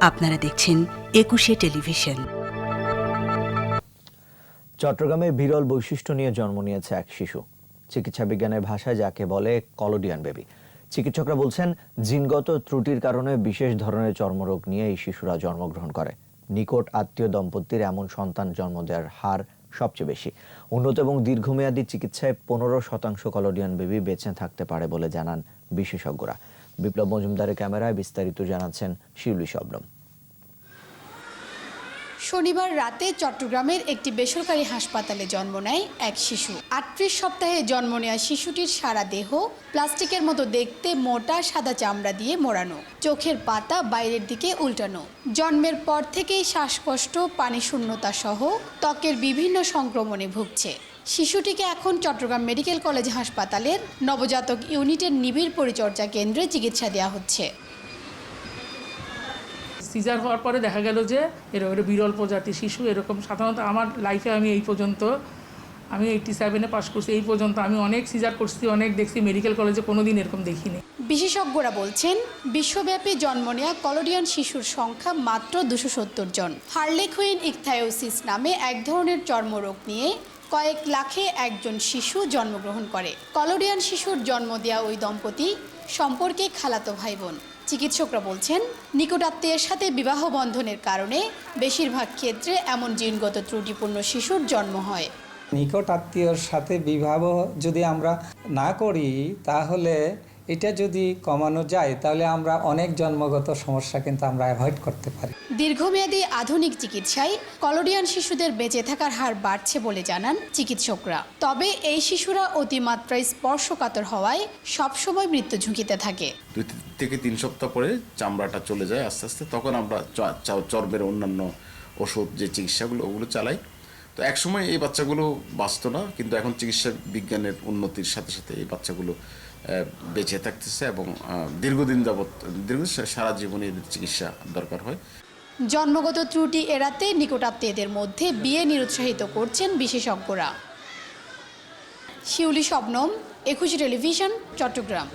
আপনারা দেখছেন ২১শে টেলিভিশন। চট্টগ্রামে বিরল বৈশিষ্ট্য নিয়ে জন্ম নিয়েছে এক শিশু। চিকিৎসা বিজ্ঞানের ভাষায় যাকে বলে কলোডিয়ান বেবি। চিকিৎসকরা বলছেন, জিনগত ত্রুটির কারণে বিশেষ ধরনের চর্মরোগ নিয়ে এই শিশুরা জন্মগ্রহণ করে। নিকট আত্মীয় দম্পতির এমন সন্তান জন্ম দেওয়ার হার সবচেয়ে বেশি। উন্নত এবং দীর্ঘমেয়াদী চিকিৎসায় ১৫% কলোডিয়ান বেবি বেঁচে থাকতে পারে বলে জানান বিশেষজ্ঞরা। বিপ্লব মজুমদারের ক্যামেরায় বিস্তারিত জানাচ্ছেন শিউলি শবনম। শনিবার রাতে চট্টগ্রামের একটি বেসরকারি হাসপাতালে জন্ম নেয় এক শিশু। ৩৮ সপ্তাহে জন্ম নেওয়া শিশুটির সারা দেহ প্লাস্টিকের মতো দেখতে, মোটা সাদা চামড়া দিয়ে মোড়ানো, চোখের পাতা বাইরের দিকে উল্টানো। জন্মের পর থেকেই শ্বাসকষ্ট, পানি শূন্যতা সহ ত্বকের বিভিন্ন সংক্রমণে ভুগছে। শিশুটিকে এখন চট্টগ্রাম মেডিকেল কলেজ হাসপাতালের নবজাতক ইউনিটের নিবিড় পরিচর্যা কেন্দ্রে চিকিৎসা দেওয়া হচ্ছে। সিজার হওয়ার পরে দেখা গেল যে এরকম বিরল প্রজাতির শিশু। এরকম সাধারণত আমার লাইফে আমি 87-এ পাশ করছি। এই পর্যন্ত আমি অনেক সিজার করছি, অনেক দেখছি, মেডিকেল কলেজে কোনোদিন এরকম দেখিনি। বিশেষজ্ঞরা বলছেন, বিশ্বব্যাপী জন্ম নেওয়া কলোডিয়ান শিশুর সংখ্যা মাত্র 270 জন। হার্লেকুইন ইকথায়োসিস নামে এক ধরনের চর্মরোগ নিয়ে কয়েক লাখে একজন শিশু জন্মগ্রহণ করে। কলোডিয়ান শিশুর জন্ম দেওয়া ওই দম্পতি সম্পর্কে খালাতো ভাই বোন। চিকিৎসকরা বলছেন, নিকটাত্মীয়ের সাথে বিবাহ বন্ধনের কারণে বেশিরভাগ ক্ষেত্রে এমন জিনগত ত্রুটিপূর্ণ শিশুর জন্ম হয়। নিকট আত্মীয়র সাথে বিবাহ যদি আমরা না করি, তাহলে এটা যদি কমানো যায়, তাহলে আমরা অনেক জন্মগত সমস্যা কিন্তু আমরা অ্যাভয়েড করতে পারি। দীর্ঘমেয়াদী আধুনিক চিকিৎসায় কলোডিয়ান শিশুদের বেঁচে থাকার হার বাড়ছে বলে জানান চিকিৎসকরা। তবে এই শিশুরা অতিমাত্রায় স্পর্শকাতর হওয়ায় সবসময় মৃত্যু ঝুঁকিতে থাকে। 2 থেকে 3 সপ্তাহ পরে চামড়াটা চলে যায় আস্তে আস্তে, তখন আমরা চর্মের অন্যান্য ওষুধ যে চিকিৎসাগুলো ওগুলো চালাই। তো একসময় এই বাচ্চাগুলো বাঁচত না, কিন্তু এখন চিকিৎসা বিজ্ঞানের উন্নতির সাথে সাথে এই বাচ্চাগুলো বেঁচে থাকতেছে এবং দীর্ঘদিন যাবৎ সারা জীবনের চিকিৎসা দরকার হয়। জন্মগত ত্রুটি এড়াতে নিকটাত্মীয়দের মধ্যে বিয়ে নিরুৎসাহিত করছেন বিশেষজ্ঞরা। শিউলি শবনম, ২১শে টেলিভিশন, চট্টগ্রাম।